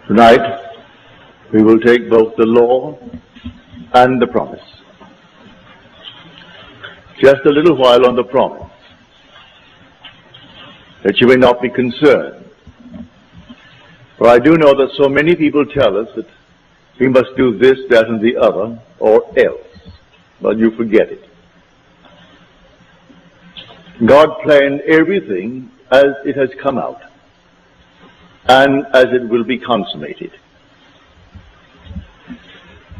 Tonight, we will take both the law and the promise. Just a little while on the promise, that you may not be concerned. For I do know that so many people tell us that we must do this, that, and the other, or else. But you forget it. God planned everything as it has come out, and as it will be consummated.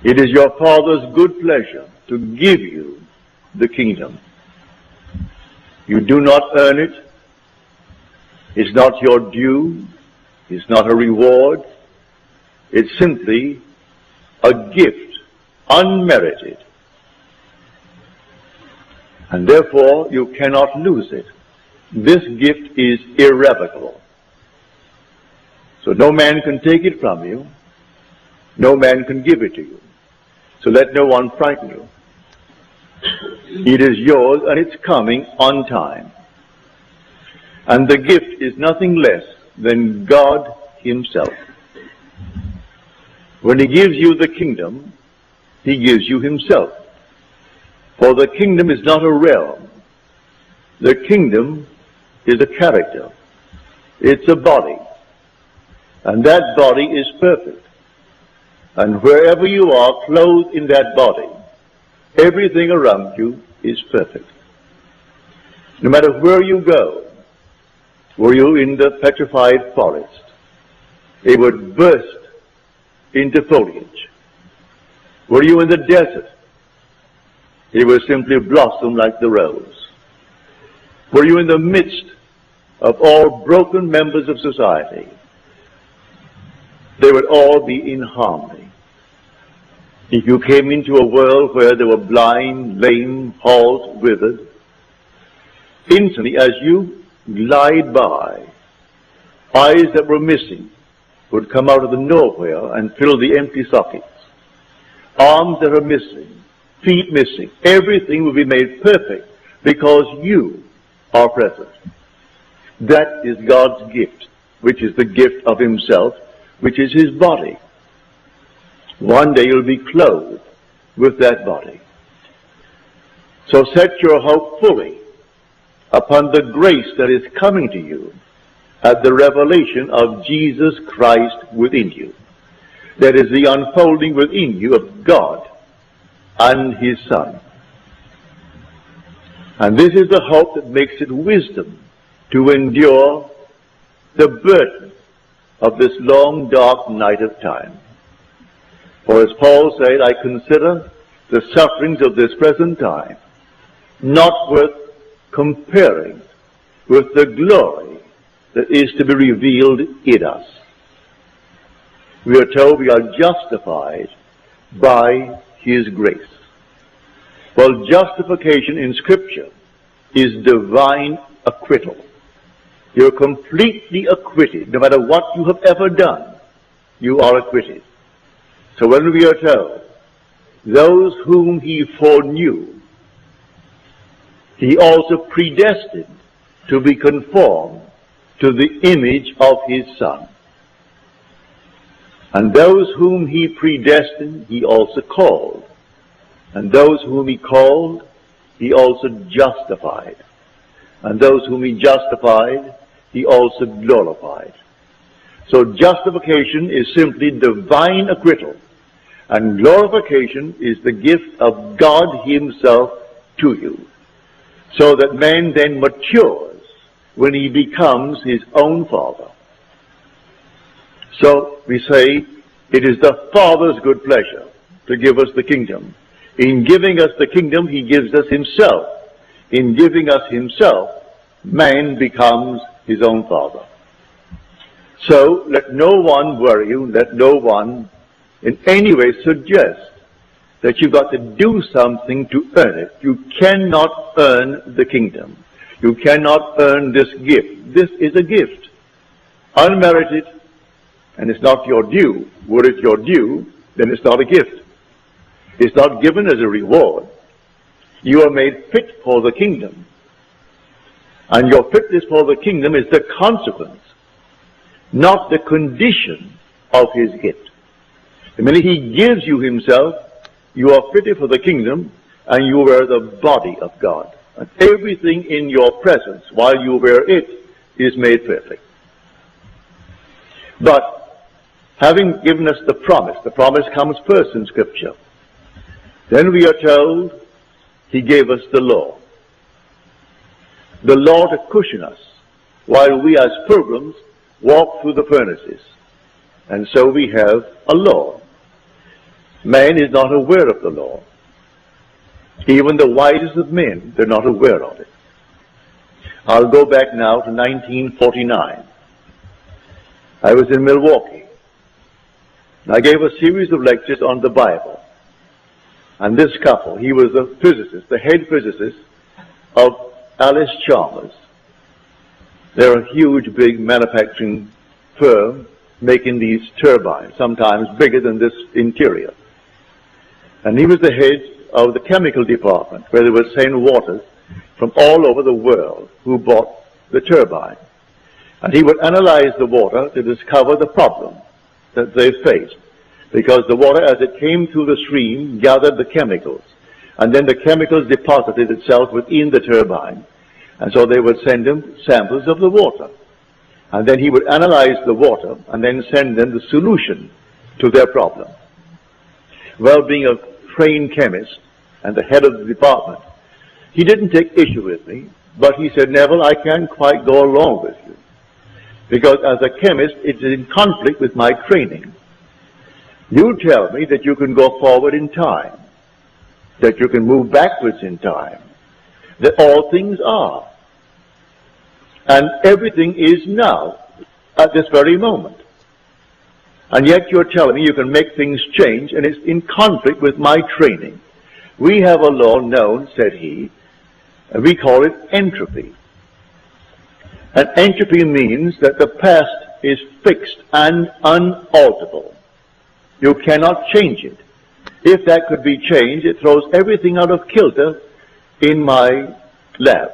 It is your Father's good pleasure to give you the kingdom. You do not earn it. It's not your due. It's not a reward. It's simply a gift, unmerited. And therefore, you cannot lose it. This gift is irrevocable. So no man can take it from you. No man can give it to you. So let no one frighten you. It is yours, and it's coming on time. And the gift is nothing less than God Himself. When He gives you the kingdom, He gives you Himself. For the kingdom is not a realm. The kingdom is a character. It's a body. And that body is perfect. And wherever you are clothed in that body, everything around you is perfect. No matter where you go, were you in the petrified forest, it would burst into foliage. Were you in the desert, it would simply blossom like the rose. Were you in the midst of all broken members of society, they would all be in harmony. If you came into a world where there were blind, lame, halt, withered, instantly as you glide by, eyes that were missing would come out of the nowhere and fill the empty sockets. Arms that are missing, feet missing, everything will be made perfect because you are present. That is God's gift, which is the gift of Himself, which is His body. One day you'll be clothed with that body. So set your hope fully upon the grace that is coming to you at the revelation of Jesus Christ within you. That is the unfolding within you of God and His Son. And this is the hope that makes it wisdom to endure the burden of this long, dark night of time. For as Paul said, I consider the sufferings of this present time not worth comparing with the glory that is to be revealed in us. We are told we are justified by His grace. Well, justification in Scripture is divine acquittal. You're completely acquitted. No matter what you have ever done, you are acquitted. So when we are told, those whom He foreknew, He also predestined to be conformed to the image of His Son. And those whom He predestined, He also called. And those whom He called, He also justified. And those whom He justified, He also glorified. So justification is simply divine acquittal, and glorification is the gift of God Himself to you, so that man then matures when he becomes his own Father. So we say, it is the Father's good pleasure to give us the kingdom. In giving us the kingdom, He gives us Himself. In giving us Himself, man becomes his own Father. So let no one worry you, let no one in any way suggest that you've got to do something to earn it. You cannot earn the kingdom. You cannot earn this gift. This is a gift, unmerited, and it's not your due. Were it your due, then it's not a gift. It's not given as a reward. You are made fit for the kingdom. And your fitness for the kingdom is the consequence, not the condition of his gift. The minute he gives you himself, you are fitted for the kingdom, and you wear the body of God. And everything in your presence, while you wear it, is made perfect. But, having given us the promise comes first in Scripture. Then we are told he gave us the law. The law to cushion us, while we as pilgrims walk through the furnaces. And so we have a law. Man is not aware of the law. Even the wisest of men, they're not aware of it. I'll go back now to 1949. I was in Milwaukee. I gave a series of lectures on the Bible. And this couple, he was the physicist, the head physicist of Alice Chalmers. They're a huge, big manufacturing firm making these turbines, sometimes bigger than this interior. And he was the head of the chemical department, where they would send waters from all over the world who bought the turbine. And he would analyze the water to discover the problem that they faced. Because the water, as it came through the stream, gathered the chemicals. And then the chemicals deposited itself within the turbine. And so they would send him samples of the water. And then he would analyze the water and then send them the solution to their problem. Well, being a trained chemist and the head of the department, he didn't take issue with me, but he said, Neville, I can't quite go along with you. Because as a chemist, it's in conflict with my training. You tell me that you can go forward in time, that you can move backwards in time, that all things are. And everything is now, at this very moment. And yet you're telling me you can make things change, and it's in conflict with my training. We have a law known, said he, and we call it entropy. And entropy means that the past is fixed and unalterable. You cannot change it. If that could be changed, it throws everything out of kilter in my lab.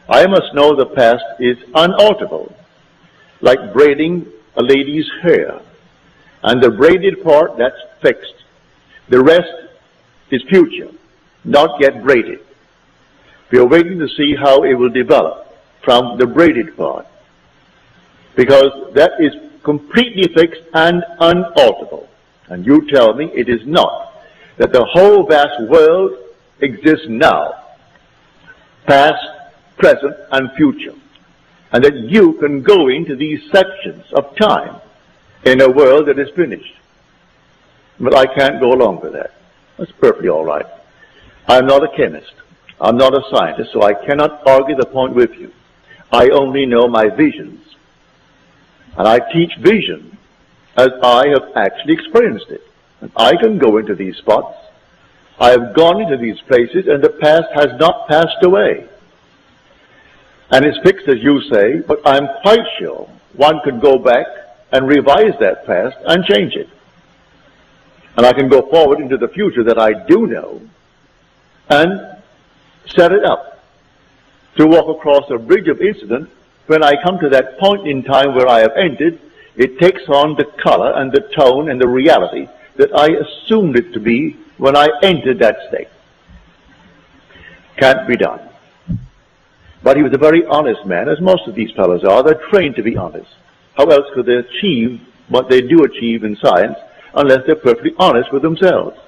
I must know the past is unalterable, like braiding a lady's hair. And the braided part, that's fixed. The rest is future, not yet braided. We are waiting to see how it will develop from the braided part, because that is completely fixed and unalterable. And you tell me it is not, that the whole vast world exists now, past, present, and future, and that you can go into these sections of time in a world that is finished. But I can't go along with that. That's perfectly all right. I'm not a chemist. I'm not a scientist, so I cannot argue the point with you. I only know my visions. And I teach vision as I have actually experienced it. And I can go into these spots. I have gone into these places, and the past has not passed away. And it's fixed, as you say, but I'm quite sure one could go back and revise that past and change it. And I can go forward into the future that I do know and set it up to walk across a bridge of incident. When I come to that point in time where I have entered, it takes on the color and the tone and the reality that I assumed it to be when I entered that state. Can't be done. But he was a very honest man, as most of these fellows are. They're trained to be honest. How else could they achieve what they do achieve in science unless they're perfectly honest with themselves?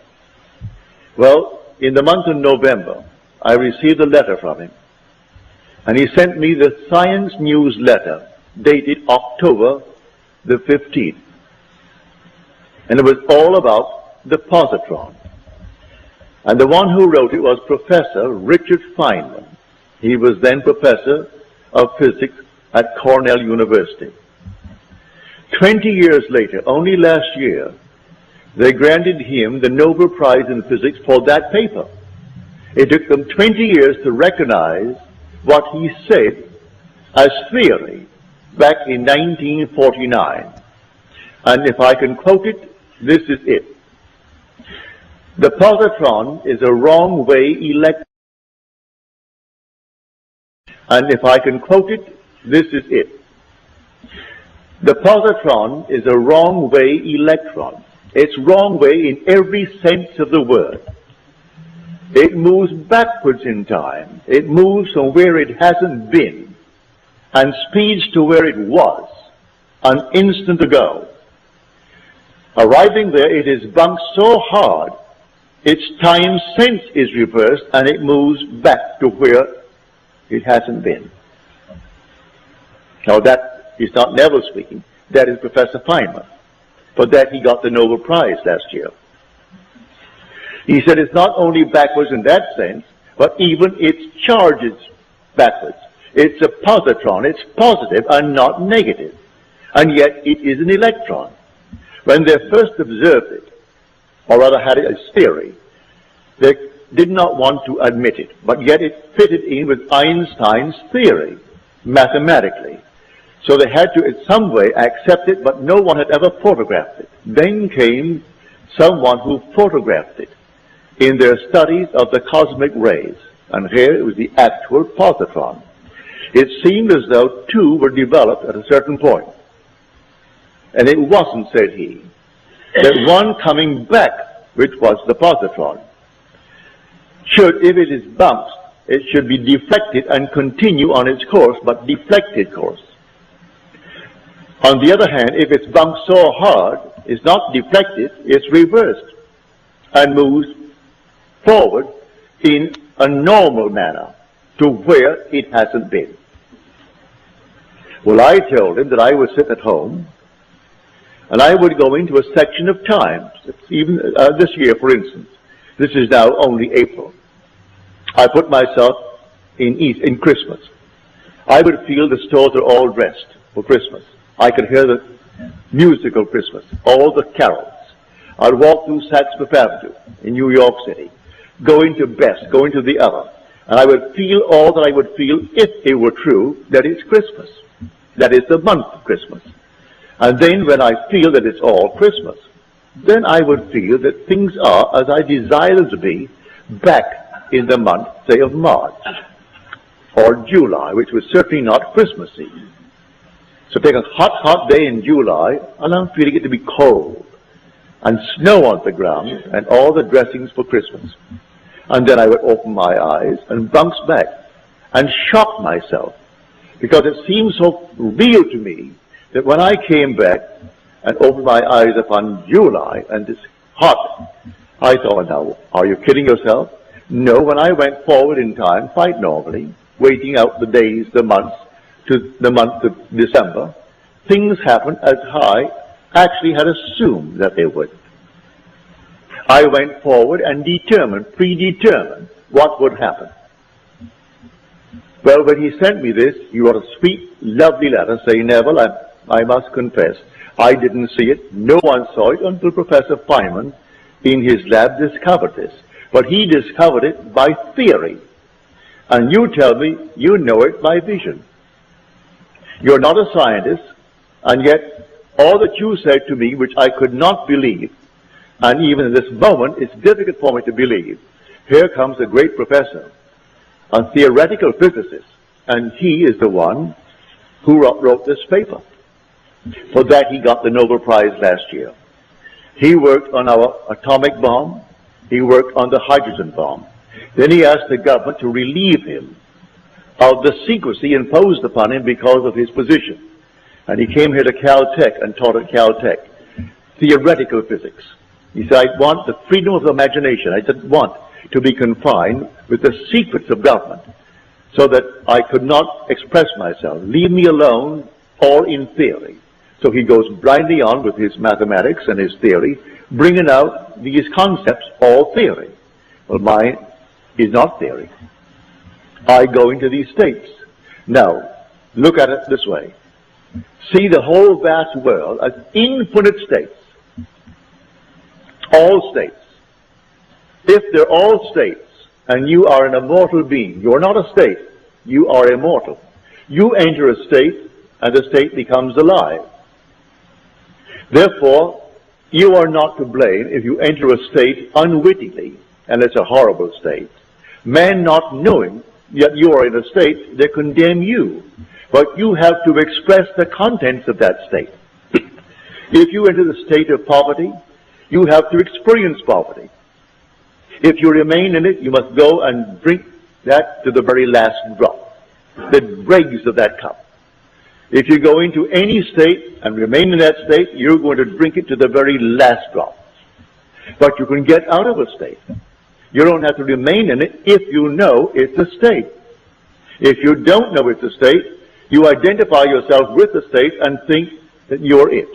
Well, in the month of November, I received a letter from him. And he sent me the Science newsletter dated October the 15th. And it was all about the positron. And the one who wrote it was Professor Richard Feynman. He was then professor of physics at Cornell University. 20 years later, only last year, they granted him the Nobel Prize in Physics for that paper. It took them 20 years to recognize what he said as theory back in 1949. And if I can quote it, this is it. The positron is a wrong-way electron. And if I can quote it, this is it. The positron is a wrong-way electron. It's wrong way in every sense of the word. It moves backwards in time. It moves from where it hasn't been and speeds to where it was an instant ago. Arriving there, it is bumped so hard, its time sense is reversed and it moves back to where it hasn't been. Now that is not Neville speaking, that is Professor Feynman. For that he got the Nobel Prize last year. He said it's not only backwards in that sense, but even its charge is backwards. It's a positron, it's positive and not negative. And yet it is an electron. When they first observed it, or rather had it as theory, they did not want to admit it, but yet it fitted in with Einstein's theory, mathematically. So they had to in some way accept it, but no one had ever photographed it. Then came someone who photographed it in their studies of the cosmic rays. And here it was the actual positron. It seemed as though two were developed at a certain point. And it wasn't, said he. There's one coming back, which was the positron. If it is bumped, it should be deflected and continue on its course, but deflected course. On the other hand, if it's bumped so hard, it's not deflected, it's reversed and moves forward in a normal manner to where it hasn't been. Well, I told him that I would sit at home and I would go into a section of time, even this year, for instance. This is now only April. I put myself in Christmas. I would feel the stores are all dressed for Christmas. I could hear the musical Christmas, all the carols. I'd walk through Saks Fifth Avenue in New York City, going to Best, going to the other, and I would feel all that I would feel if it were true that it's Christmas. That is the month of Christmas. And then when I feel that it's all Christmas, then I would feel that things are as I desire them to be back in the month, say, of March or July, which was certainly not Christmassy. So take a hot, hot day in July, and I'm feeling it to be cold, and snow on the ground, and all the dressings for Christmas. And then I would open my eyes and bounce back and shock myself, because it seemed so real to me that when I came back and opened my eyes upon July, and it's hot, I thought, now, are you kidding yourself? No, when I went forward in time, quite normally, waiting out the days, the months, to the month of December, things happened as I actually had assumed that they would. I went forward and predetermined what would happen. Well, when he sent me this, you wrote a sweet, lovely letter saying, Neville, I must confess, I didn't see it. No one saw it until Professor Feynman in his lab discovered this. But he discovered it by theory. And you tell me you know it by vision. You're not a scientist, and yet all that you said to me, which I could not believe, and even in this moment it's difficult for me to believe, here comes a great professor, a theoretical physicist, and he is the one who wrote this paper. For that he got the Nobel Prize last year. He worked on our atomic bomb, he worked on the hydrogen bomb. Then he asked the government to relieve him of the secrecy imposed upon him because of his position. And he came here to Caltech and taught at Caltech theoretical physics. He said, I want the freedom of imagination. I didn't want to be confined with the secrets of government so that I could not express myself. Leave me alone, all in theory. So he goes blindly on with his mathematics and his theory, bringing out these concepts, all theory. Well, mine is not theory. I go into these states. Now, look at it this way. See the whole vast world as infinite states. All states. If they're all states, and you are an immortal being, you're not a state, you are immortal. You enter a state, and the state becomes alive. Therefore, you are not to blame if you enter a state unwittingly, and it's a horrible state. Man not knowing, yet you are in a state, they condemn you. But you have to express the contents of that state. If you enter the state of poverty, you have to experience poverty. If you remain in it, you must go and drink that to the very last drop, the dregs of that cup. If you go into any state and remain in that state, you're going to drink it to the very last drop. But you can get out of a state. You don't have to remain in it if you know it's a state. If you don't know it's a state, you identify yourself with the state and think that you're it.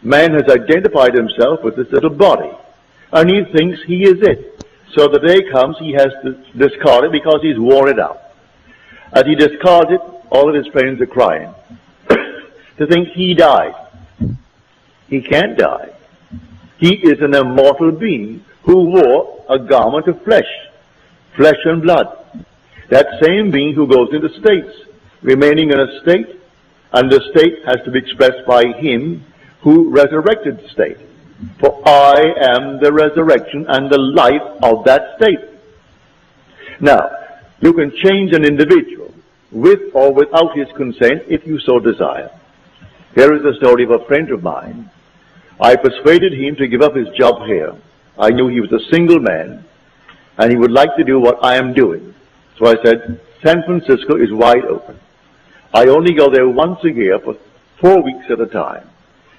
Man has identified himself with this little body, and he thinks he is it. So the day comes, he has to discard it because he's worn it out. As he discards it, all of his friends are crying to think he died. He can't die. He is an immortal being who wore a garment of flesh and blood. That same being who goes into states, remaining in a state, and the state has to be expressed by him who resurrected the state. For I am the resurrection and the life of that state. Now, you can change an individual with or without his consent if you so desire. Here is the story of a friend of mine. I persuaded him to give up his job here. I knew he was a single man, and he would like to do what I am doing. So I said, San Francisco is wide open. I only go there once a year for 4 weeks at a time.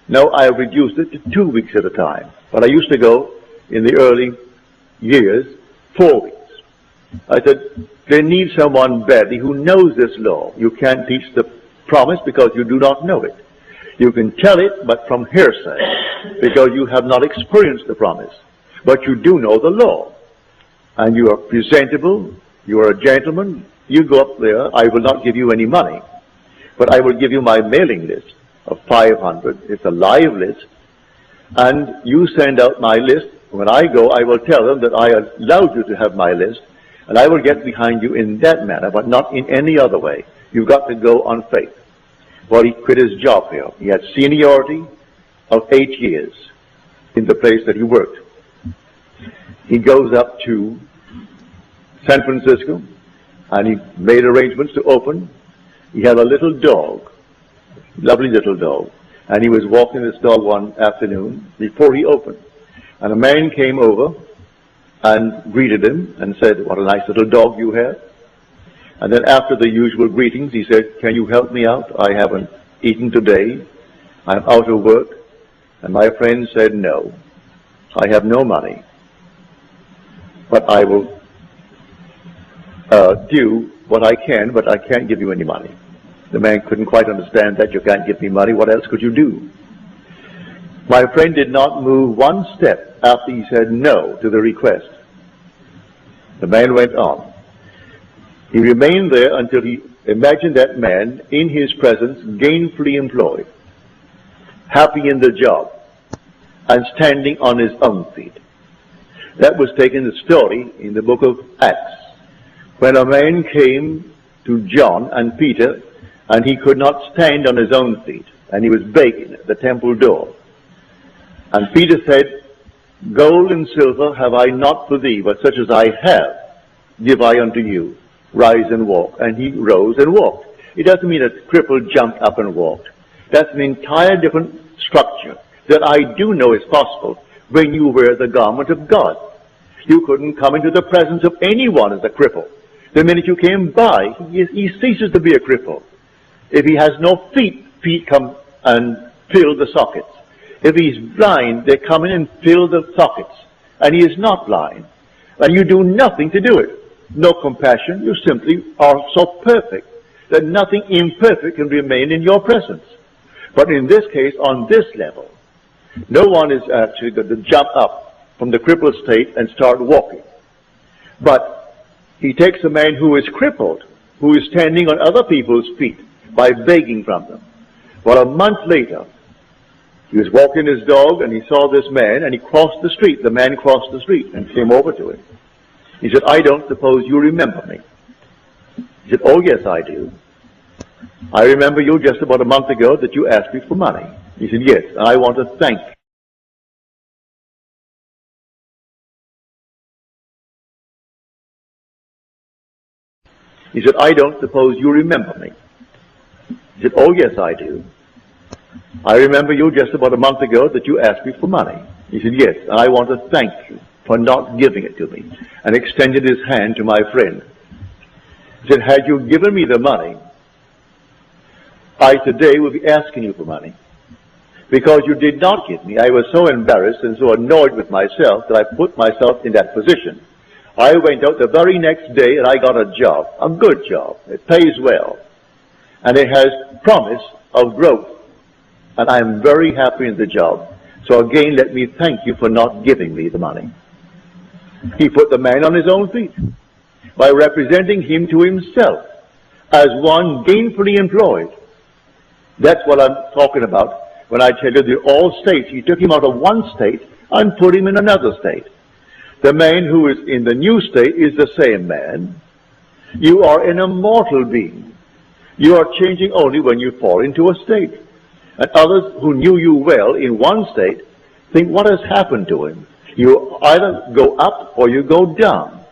Now I have reduced it to 2 weeks at a time. But I used to go, in the early years, 4 weeks. I said, they need someone badly who knows this law. You can't teach the promise because you do not know it. You can tell it, but from hearsay, because you have not experienced the promise. But you do know the law. And you are presentable, you are a gentleman, you go up there, I will not give you any money. But I will give you my mailing list of 500. It's a live list. And you send out my list. When I go, I will tell them that I allowed you to have my list. And I will get behind you in that manner, but not in any other way. You've got to go on faith. Well, he quit his job here. He had seniority of 8 years in the place that he worked. He goes up to San Francisco, and he made arrangements to open. He had a little dog, lovely little dog, and he was walking this dog one afternoon before he opened. And a man came over and greeted him and said, what a nice little dog you have. And then after the usual greetings, he said, can you help me out? I haven't eaten today. I'm out of work. And my friend said, no, I have no money. But I will do what I can, but I can't give you any money. The man couldn't quite understand that. You can't give me money. What else could you do? My friend did not move one step after he said no to the request. The man went on. He remained there until he imagined that man in his presence gainfully employed, happy in the job, and standing on his own feet. That was taken the story in the book of Acts, when a man came to John and Peter, and he could not stand on his own feet, and he was begging at the temple door. And Peter said, gold and silver have I not for thee, but such as I have give I unto you. Rise and walk. And he rose and walked. It doesn't mean a cripple jumped up and walked. That's an entire different structure that I do know is possible when you wear the garment of God. You couldn't come into the presence of anyone as a cripple. The minute you came by, he ceases to be a cripple. If he has no feet, feet come and fill the sockets. If he's blind, they come in and fill the sockets. And he is not blind. And you do nothing to do it. No compassion. You simply are so perfect that nothing imperfect can remain in your presence. But in this case, on this level, no one is actually going to jump up from the crippled state and start walking. But he takes a man who is crippled, who is standing on other people's feet by begging from them. Well, a month later, he was walking his dog and he saw this man and he crossed the street. The man crossed the street and came over to him. He said, I don't suppose you remember me. He said, oh yes, I do. I remember you just about a month ago that you asked me for money. He said, yes, and I want to thank you. He said, I don't suppose you remember me. He said, oh yes, I do. I remember you just about a month ago that you asked me for money. He said, yes, and I want to thank you for not giving it to me, and extended his hand to my friend. He said, had you given me the money, I today would be asking you for money. Because you did not give me, I was so embarrassed and so annoyed with myself that I put myself in that position. I went out the very next day and I got a job, a good job. It pays well. And it has promise of growth. And I am very happy in the job. So again, let me thank you for not giving me the money. He put the man on his own feet by representing him to himself as one gainfully employed. That's what I'm talking about when I tell you the all states. He took him out of one state and put him in another state. The man who is in the new state is the same man. You are an immortal being. You are changing only when you fall into a state. And others who knew you well in one state think, what has happened to him? You either go up or you go down.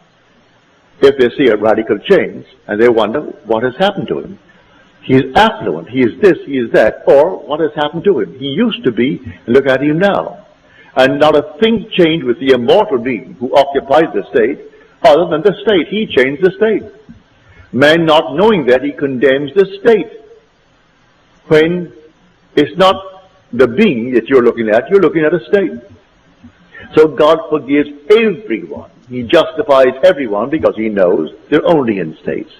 If they see a radical change and they wonder what has happened to him. He is affluent, he is this, he is that, or what has happened to him? He used to be, look at him now. And not a thing changed with the immortal being who occupies the state, other than the state. He changed the state. Man, not knowing that, he condemns the state. When it's not the being that you're looking at a state. So God forgives everyone. He justifies everyone because he knows they're only in states.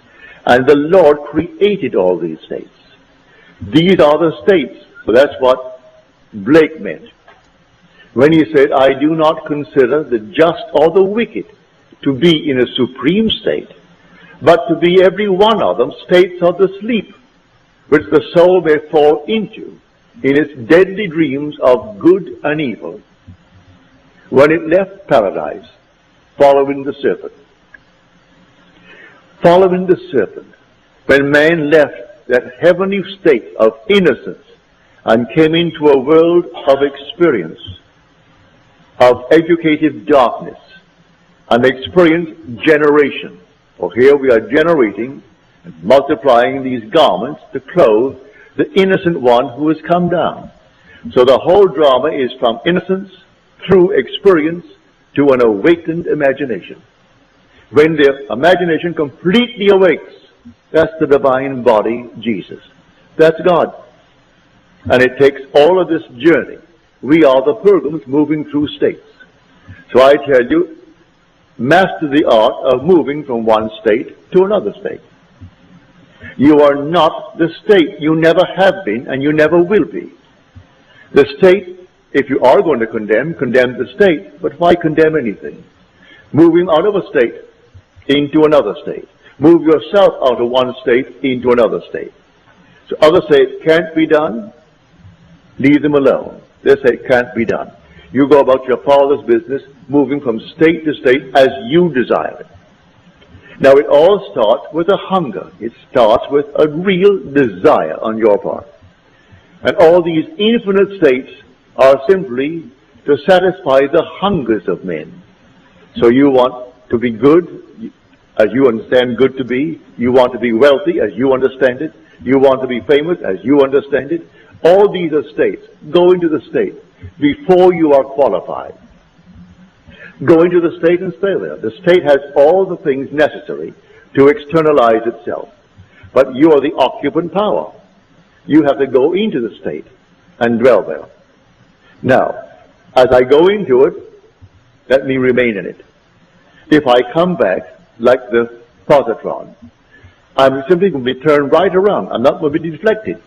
And the Lord created all these states. These are the states. So that's what Blake meant when he said, I do not consider the just or the wicked to be in a supreme state, but to be every one of them states of the sleep, which the soul may fall into in its deadly dreams of good and evil, when it left paradise, following the serpent. Following the serpent, when man left that heavenly state of innocence and came into a world of experience, of educative darkness, and experienced generation. For here we are generating and multiplying these garments to clothe the innocent one who has come down. So the whole drama is from innocence through experience to an awakened imagination. When the imagination completely awakes, that's the divine body, Jesus. That's God. And it takes all of this journey. We are the pilgrims moving through states. So I tell you, master the art of moving from one state to another state. You are not the state. You never have been, and you never will be. The state, if you are going to condemn the state, but why condemn anything? Moving out of a state into another state. Move yourself out of one state into another state. So others say it can't be done. Leave them alone. They say it can't be done. You go about your Father's business, moving from state to state as you desire it. Now it all starts with a hunger. It starts with a real desire on your part. And all these infinite states are simply to satisfy the hungers of men. So you want to be good, as you understand good to be. You want to be wealthy, as you understand it. You want to be famous, as you understand it. All these are states. Go into the state before you are qualified. Go into the state and stay there. The state has all the things necessary to externalize itself. But you are the occupant power. You have to go into the state and dwell there. Now, as I go into it, let me remain in it. If I come back like the positron, I'm simply going to be turned right around. I'm not going to be deflected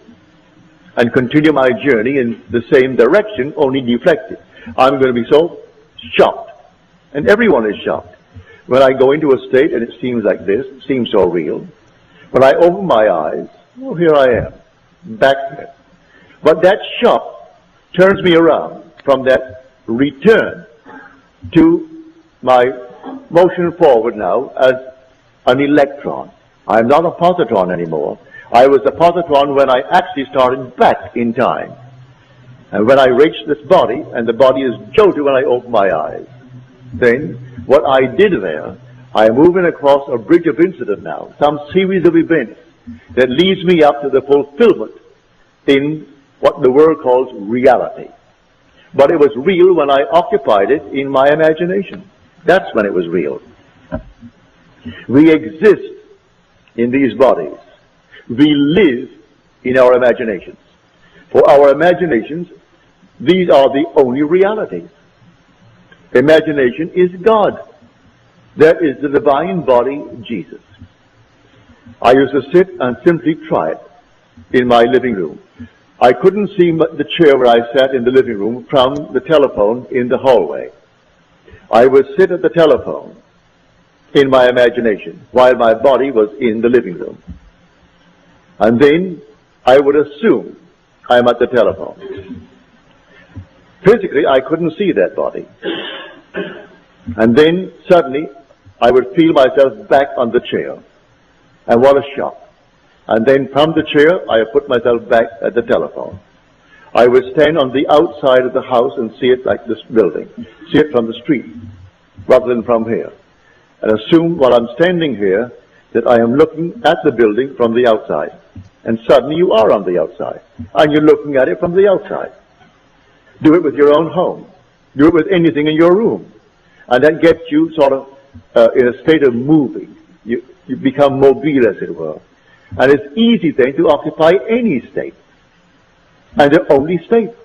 and continue my journey in the same direction, only deflected. I'm going to be so shocked. And everyone is shocked. When I go into a state and it seems like this, it seems so real. When I open my eyes, oh, here I am, back there. But that shock turns me around from that return to my motion forward now as an electron. I'm not a positron anymore. I was a positron when I actually started back in time. And when I reached this body, and the body is jolted when I open my eyes. Then, what I did there, I am moving across a bridge of incident now, some series of events that leads me up to the fulfillment in what the world calls reality. But it was real when I occupied it in my imagination. That's when it was real. We exist in these bodies. We live in our imaginations. For our imaginations, these are the only realities. Imagination is God. There is the divine body, Jesus. I used to sit and simply try it in my living room. I couldn't see the chair where I sat in the living room from the telephone in the hallway. I would sit at the telephone in my imagination while my body was in the living room. And then I would assume I'm at the telephone. Physically, I couldn't see that body. And then suddenly I would feel myself back on the chair. And what a shock. And then from the chair, I would put myself back at the telephone. I would stand on the outside of the house and see it like this building. See it from the street, rather than from here. And assume while I'm standing here that I am looking at the building from the outside. And suddenly you are on the outside. And you're looking at it from the outside. Do it with your own home. Do it with anything in your room. And that gets you sort of in a state of moving. You become mobile, as it were. And it's easy then to occupy any state. And they're only states.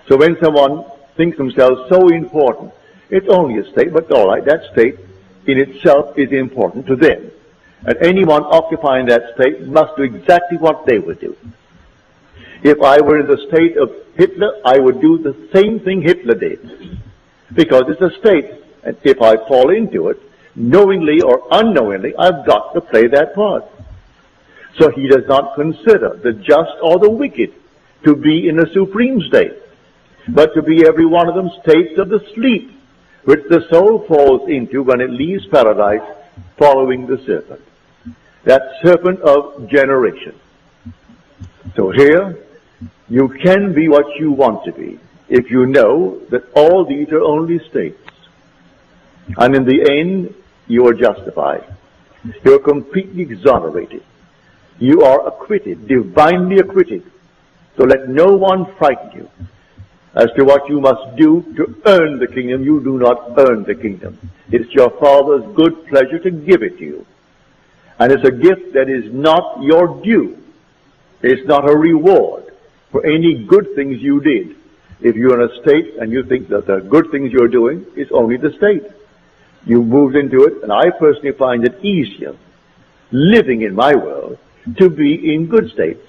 So when someone thinks themselves so important, it's only a state, but all right, that state in itself is important to them. And anyone occupying that state must do exactly what they would do. If I were in the state of Hitler, I would do the same thing Hitler did. Because it's a state. And if I fall into it, knowingly or unknowingly, I've got to play that part. So he does not consider the just or the wicked to be in a supreme state, but to be every one of them states of the sleep, which the soul falls into when it leaves paradise, following the serpent. That serpent of generation. So here, you can be what you want to be, if you know that all these are only states. And in the end, you are justified. You are completely exonerated. You are acquitted, divinely acquitted. So let no one frighten you as to what you must do to earn the kingdom. You do not earn the kingdom. It's your Father's good pleasure to give it to you. And it's a gift that is not your due. It's not a reward for any good things you did. If you're in a state and you think that the good things you're doing is only the state, you moved into it, and I personally find it easier living in my world to be in good states.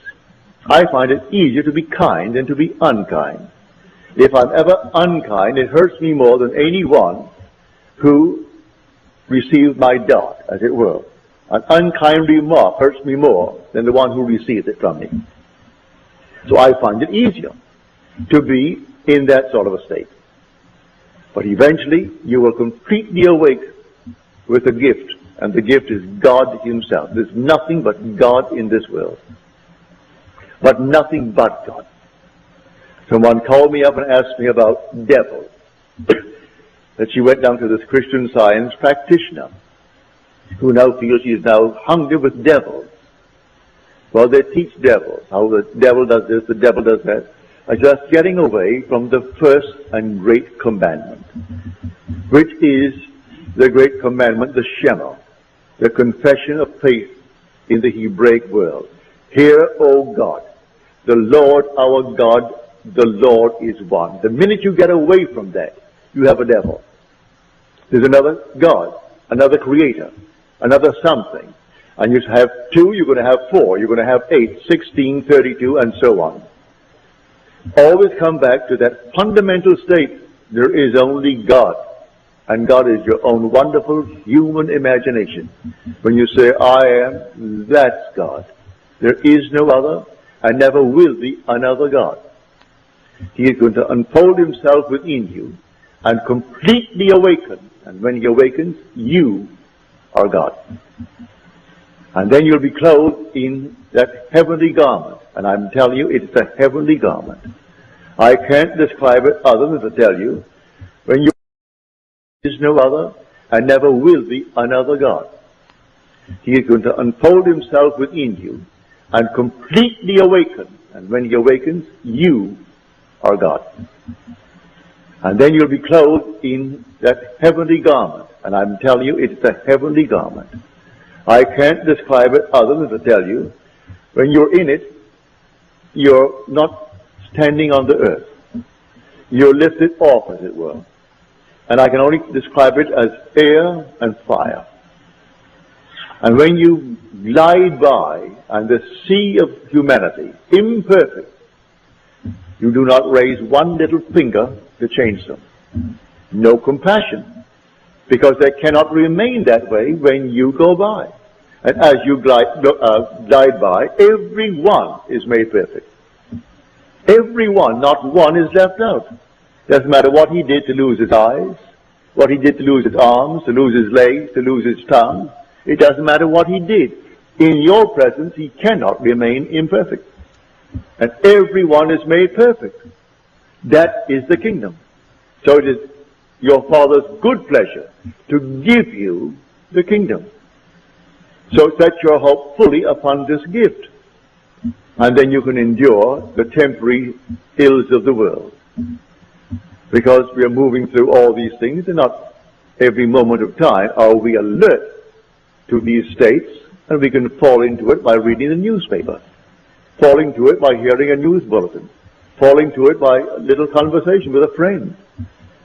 I find it easier to be kind than to be unkind. If I'm ever unkind, it hurts me more than anyone who receives my dart, as it were. An unkind remark hurts me more than the one who receives it from me. So I find it easier to be in that sort of a state. But eventually, you will completely awake with a gift, and the gift is God himself. There's nothing but God in this world. But nothing but God. Someone called me up and asked me about devils. That she went down to this Christian Science practitioner who now feels she is now hungry with devils. Well, they teach devils. How the devil does this, the devil does that. Just getting away from the first and great commandment, which is the great commandment, the Shema, the confession of faith in the Hebraic world. Hear, O God, the Lord our God, the Lord is one. The minute you get away from that, you have a devil. There's another God, another creator, another something. And you have two, you're going to have four, you're going to have 8, 16, 32, and so on. Always come back to that fundamental state. There is only God. And God is your own wonderful human imagination. When you say, I am, that's God. There is no other, and never will be another God. He is going to unfold himself within you and completely awaken. And when he awakens, you are God. And then you'll be clothed in that heavenly garment. And I'm telling you, it's a heavenly garment. I can't describe it other than to tell you, when you there is no other, and never will be another God. He is going to unfold himself within you and completely awaken. And when he awakens, you are God. And then you'll be clothed in that heavenly garment. And I'm telling you, it's a heavenly garment. I can't describe it other than to tell you, when you're in it, you're not standing on the earth. You're lifted off, as it were. And I can only describe it as air and fire. And when you glide by, and the sea of humanity, imperfect, you do not raise one little finger to change them. No compassion, because they cannot remain that way when you go by. And as you glide by, everyone is made perfect. Everyone, not one is left out. Doesn't matter what he did to lose his eyes, what he did to lose his arms, to lose his legs, to lose his tongue. It doesn't matter what he did. In your presence, he cannot remain imperfect. And everyone is made perfect. That is the kingdom. So it is your Father's good pleasure to give you the kingdom. So set your hope fully upon this gift. And then you can endure the temporary ills of the world. Because we are moving through all these things, and not every moment of time are we alert to these states, and we can fall into it by reading the newspaper, fall into it by hearing a news bulletin, fall into it by a little conversation with a friend.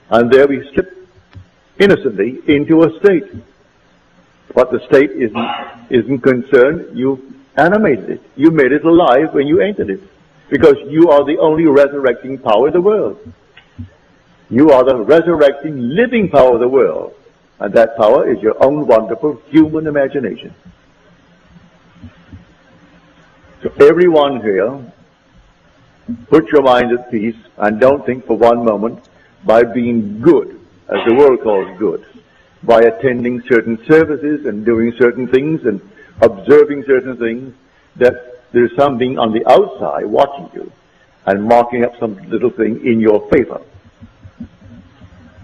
And there we slip innocently into a state. But the state isn't concerned. You animated it. You made it alive when you entered it. Because you are the only resurrecting power in the world. You are the resurrecting, living power of the world. And that power is your own wonderful human imagination. So everyone here, put your mind at peace and don't think for one moment by being good, as the world calls good, by attending certain services and doing certain things and observing certain things, that there's something on the outside watching you and marking up some little thing in your favor.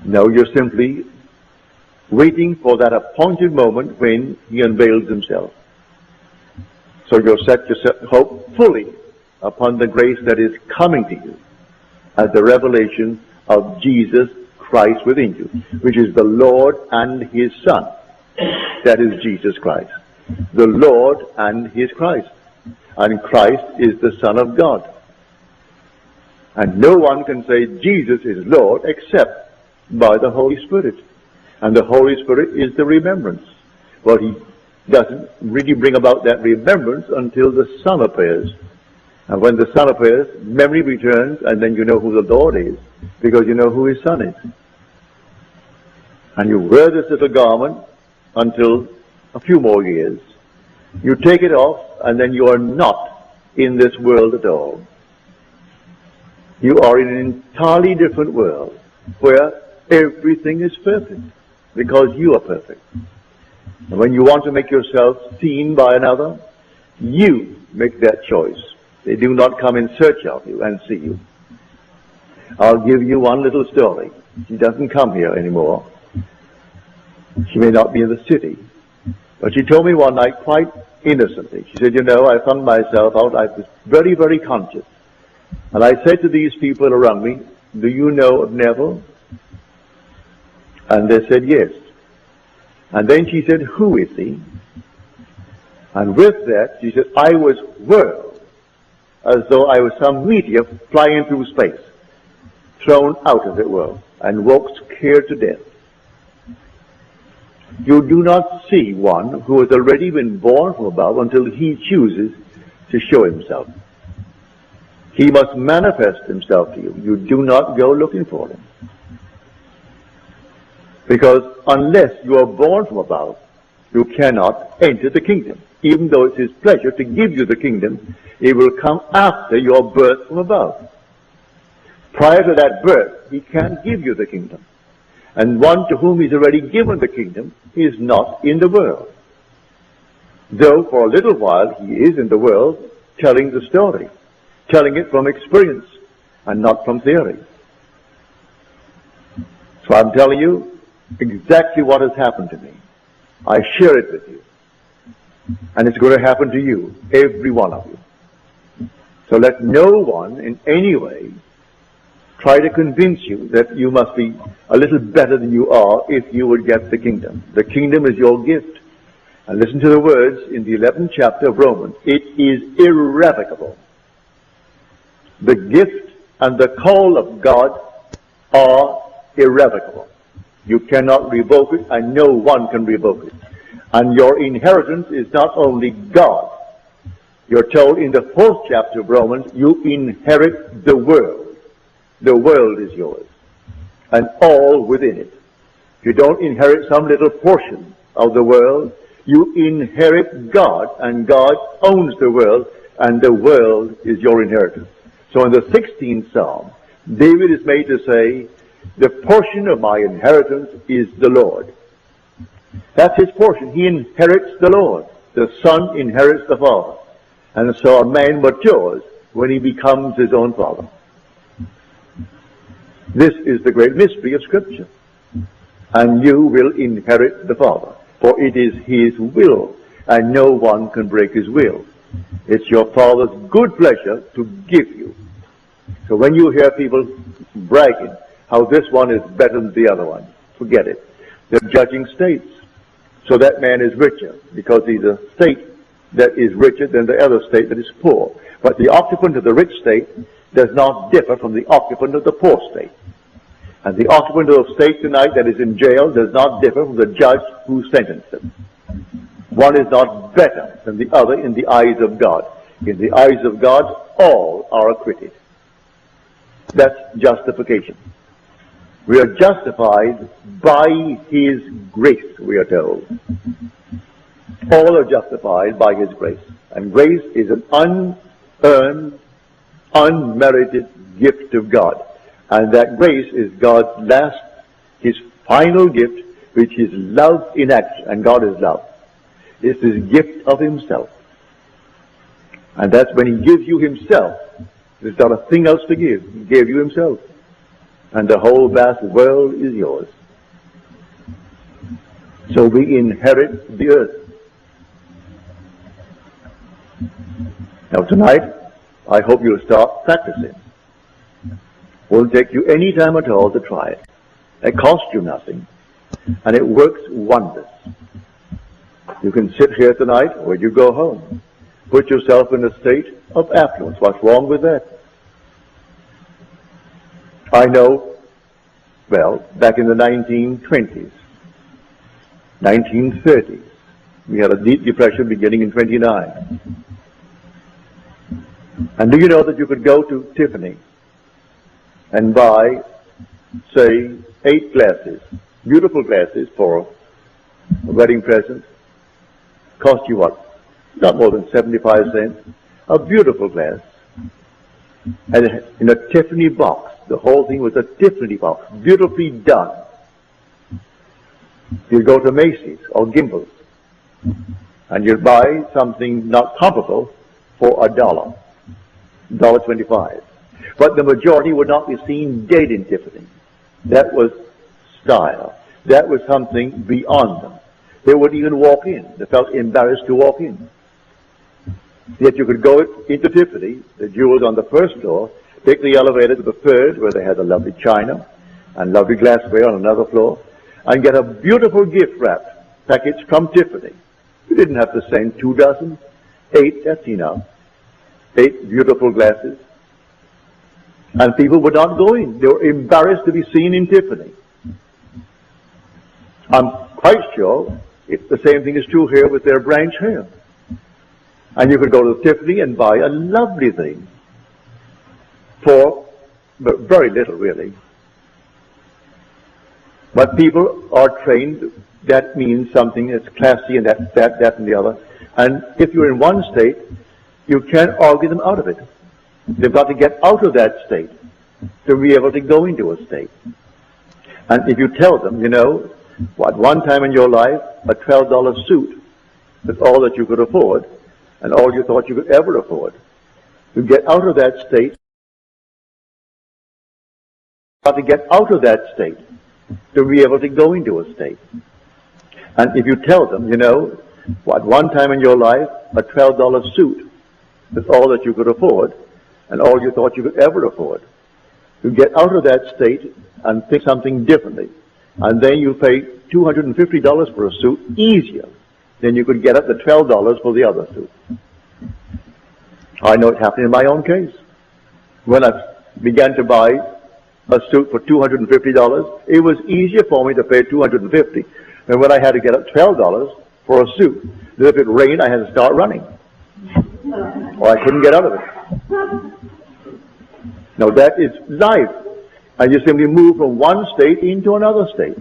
No, you're simply waiting for that appointed moment when he unveils himself. So you'll set your hope fully upon the grace that is coming to you as the revelation of Jesus Christ within you, which is the Lord and his Son. That is Jesus Christ. The Lord and his Christ. And Christ is the Son of God. And no one can say Jesus is Lord except by the Holy Spirit. And the Holy Spirit is the remembrance. Well, he doesn't really bring about that remembrance until the Son appears. And when the Son appears, memory returns, and then you know who the Lord is, because you know who his Son is. And you wear this little garment until a few more years. You take it off, and then you are not in this world at all. You are in an entirely different world, where everything is perfect, because you are perfect. And when you want to make yourself seen by another, you make that choice. They do not come in search of you and see you. I'll give you one little story. She doesn't come here anymore. She may not be in the city. But she told me one night quite innocently. She said, you know, I found myself out. I was very, very conscious. And I said to these people around me, do you know of Neville? And they said, yes. And then she said, who is he? And with that, she said, I was whirled as though I was some meteor flying through space, thrown out, as it were, and woke scared to death. You do not see one who has already been born from above until he chooses to show himself. He must manifest himself to you. You do not go looking for him. Because unless you are born from above, you cannot enter the kingdom. Even though it's his pleasure to give you the kingdom, it will come after your birth from above. Prior to that birth, he can't give you the kingdom. And one to whom he's already given the kingdom is not in the world. Though for a little while he is in the world telling the story, telling it from experience and not from theory. So I'm telling you exactly what has happened to me. I share it with you. And it's going to happen to you, every one of you. So let no one in any way try to convince you that you must be a little better than you are if you would get the kingdom. The kingdom is your gift. And listen to the words in the 11th chapter of Romans. It is irrevocable. The gift and the call of God are irrevocable. You cannot revoke it, and no one can revoke it. And your inheritance is not only God. You're told in the 4th chapter of Romans, you inherit the world. The world is yours, and all within it. You don't inherit some little portion of the world. You inherit God, and God owns the world, and the world is your inheritance. So in the 16th Psalm, David is made to say, the portion of my inheritance is the Lord. That's his portion. He inherits the Lord. The Son inherits the Father. And so a man matures when he becomes his own father. This is the great mystery of Scripture. And you will inherit the Father, for it is his will, and no one can break his will. It's your Father's good pleasure to give you. So when you hear people bragging how this one is better than the other one, forget it. They're judging states. So that man is richer because he's a state that is richer than the other state that is poor. But the occupant of the rich state does not differ from the occupant of the poor state. And the occupant of the state tonight that is in jail does not differ from the judge who sentenced him. One is not better than the other in the eyes of God. In the eyes of God, all are acquitted. That's justification. We are justified by his grace, we are told. All are justified by his grace. And grace is an unearned, unmerited gift of God. And that grace is God's last, his final gift, which is love in action. And God is love. It's his gift of himself. And that's when he gives you himself. There's not a thing else to give. He gave you himself. And the whole vast world is yours. So we inherit the earth. Now tonight, I hope you'll start practicing. Won't take you any time at all to try it. It costs you nothing. And it works wonders. You can sit here tonight or you go home. Put yourself in a state of affluence. What's wrong with that? I know, well, back in the 1920s, 1930s, we had a deep depression beginning in 29. And do you know that you could go to Tiffany and buy, say, 8 glasses, beautiful glasses for a wedding present? Cost you what? Not more than 75 cents. A beautiful glass. And in a Tiffany box. The whole thing was a Tiffany box, beautifully done. You'd go to Macy's or Gimbel's, and you'd buy something not comparable for $1.25. But the majority would not be seen dead in Tiffany. That was style. That was something beyond them. They wouldn't even walk in. They felt embarrassed to walk in. Yet you could go into Tiffany, the jewels on the first floor, take the elevator to the third, where they had a lovely china and lovely glassware on another floor, and get a beautiful gift wrap package from Tiffany. You didn't have to send 2 dozen. 8, that's enough. 8 beautiful glasses. And people would not go in. They were embarrassed to be seen in Tiffany. I'm quite sure the same thing is true here with their branch hair. And you could go to Tiffany and buy a lovely thing for very little, really. But people are trained, that means something that's classy and that and the other. And if you're in one state, you can't argue them out of it. They've got to get out of that state to be able to go into a state. And if you tell them, you know, at one time in your life, a $12 suit was all that you could afford, and all you thought you could ever afford. You get out of that state, got to get out of that state to be able to go into a state. And if you tell them, you know, At one time in your life, a $12 suit was all that you could afford, and all you thought you could ever afford. You get out of that state and think something differently, and then you pay $250 for a suit easier than you could get at the $12 for the other suit. I know it happened in my own case. When I began to buy a suit for $250, it was easier for me to pay $250 than when I had to get up $12 for a suit. That if it rained, I had to start running, or I couldn't get out of it. Now that is life. And you simply move from one state into another state.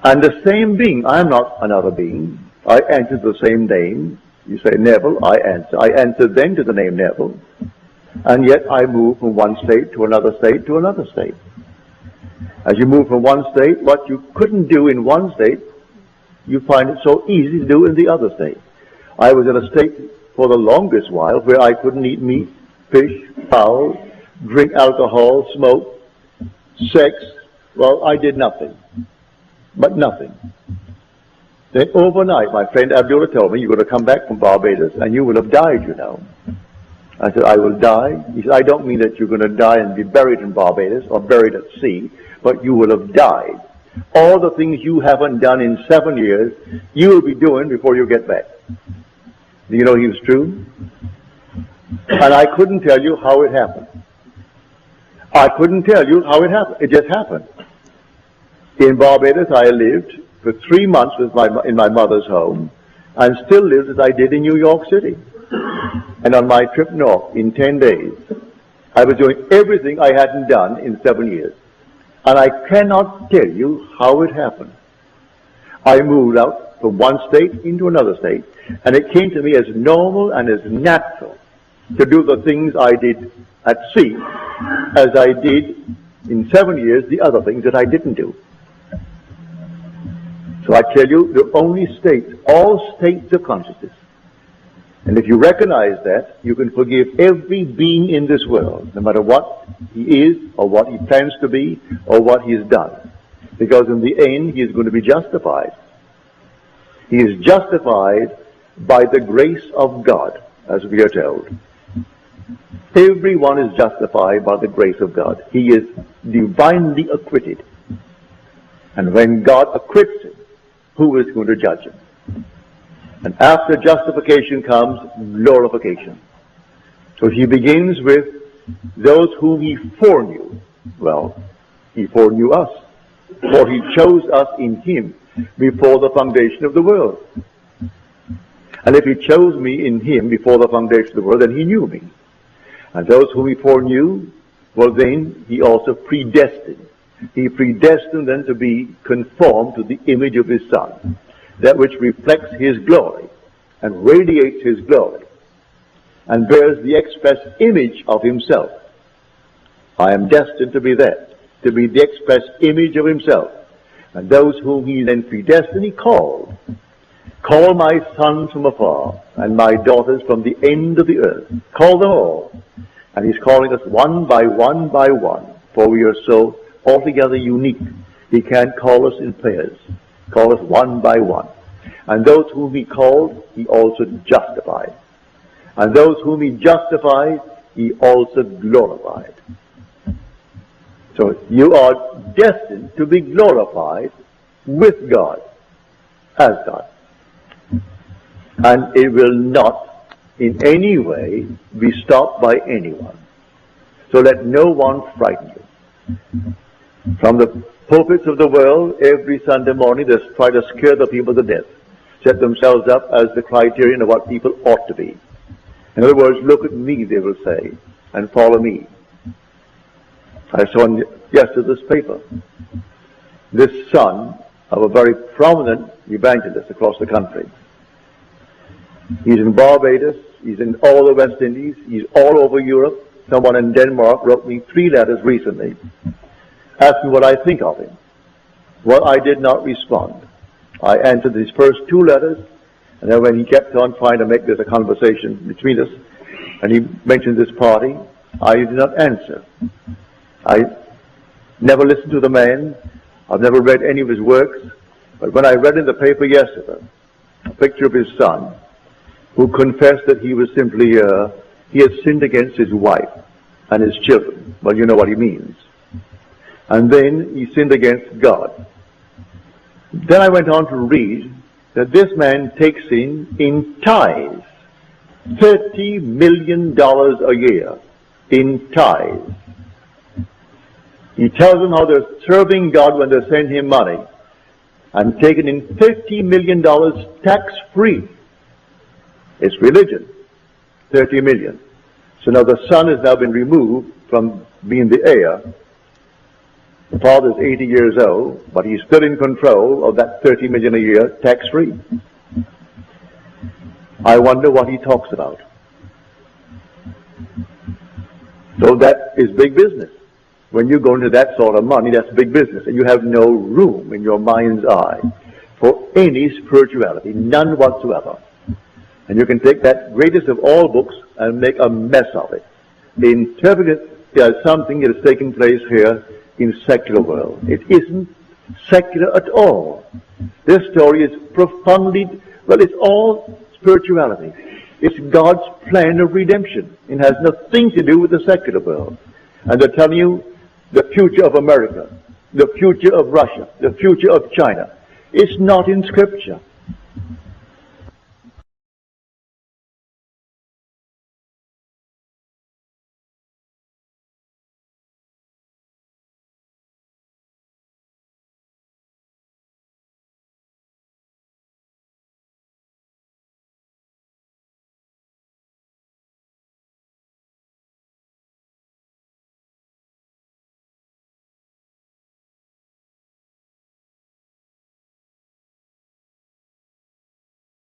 And the same being, I am not another being. I answer the same name. You say Neville, I answer. I answer then to the name Neville. And yet I move from one state to another state to another state. As you move from one state, what you couldn't do in one state, you find it so easy to do in the other state. I was in a state for the longest while where I couldn't eat meat, fish, fowl, drink alcohol, smoke, sex. Well, I did nothing. But nothing. Then overnight, my friend Abdullah told me, you're going to come back from Barbados and you will have died, you know. I said, I will die? He said, I don't mean that you're going to die and be buried in Barbados or buried at sea, but you will have died. All the things you haven't done in 7 years, you will be doing before you get back. Do you know he was true? And I couldn't tell you how it happened. I couldn't tell you how it happened. It just happened. In Barbados, I lived for 3 months in my mother's home, and still lived as I did in New York City. And on my trip north, in 10 days, I was doing everything I hadn't done in 7 years. And I cannot tell you how it happened. I moved out from one state into another state, and it came to me as normal and as natural to do the things I did at sea as I did in 7 years the other things that I didn't do. So I tell you, the only states, all states of consciousness. And if you recognize that, you can forgive every being in this world, no matter what he is, or what he plans to be, or what he has done. Because in the end, he is going to be justified. He is justified by the grace of God, as we are told. Everyone is justified by the grace of God. He is divinely acquitted. And when God acquits him, who is going to judge him? And after justification comes glorification. So he begins with those whom he foreknew. Well, he foreknew us, for he chose us in him before the foundation of the world. And if he chose me in him before the foundation of the world, then he knew me. And those whom he foreknew, well then he also predestined. He predestined them to be conformed to the image of his Son, that which reflects his glory and radiates his glory and bears the express image of himself. I am destined to be that, to be the express image of himself. And those whom he then predestined, he called. Call my sons from afar and my daughters from the end of the earth. Call them all. And he's calling us one by one by one, for we are so altogether unique. He can't call us in pairs. Call us one by one. And those whom he called, he also justified. And those whom he justified, he also glorified. So you are destined to be glorified with God, as God. And it will not in any way be stopped by anyone. So let no one frighten you. From the pulpits of the world, every Sunday morning, they try to scare the people to death, set themselves up as the criterion of what people ought to be. In other words, look at me, they will say, and follow me. I saw in yesterday's paper this son of a very prominent evangelist across the country. He's in Barbados, he's in all the West Indies, he's all over Europe. Someone in Denmark wrote me 3 letters recently, asking what I think of him. Well, I did not respond. I answered his first 2 letters, and then when he kept on trying to make this a conversation between us, and he mentioned this party, I did not answer. I never listened to the man. I've never read any of his works. But when I read in the paper yesterday picture of his son, who confessed that he was simply, he had sinned against his wife and his children. Well, you know what he means. And then he sinned against God. Then I went on to read that this man takes in tithes, $30 million a year in tithes. He tells them how they're serving God when they send him money and taking in $30 million tax-free. It's religion, $30 million. So now the son has now been removed from being the heir. The father's 80 years old, but he's still in control of that $30 million a year tax-free. I wonder what he talks about. So that is big business. When you go into that sort of money, that's big business. And you have no room in your mind's eye for any spirituality, none whatsoever. And you can take that greatest of all books and make a mess of it. Interpret it as something that is taking place here in secular world. It isn't secular at all. This story is profoundly, well, it's all spirituality. It's God's plan of redemption. It has nothing to do with the secular world. And they're telling you the future of America, the future of Russia, the future of China. It's not in Scripture.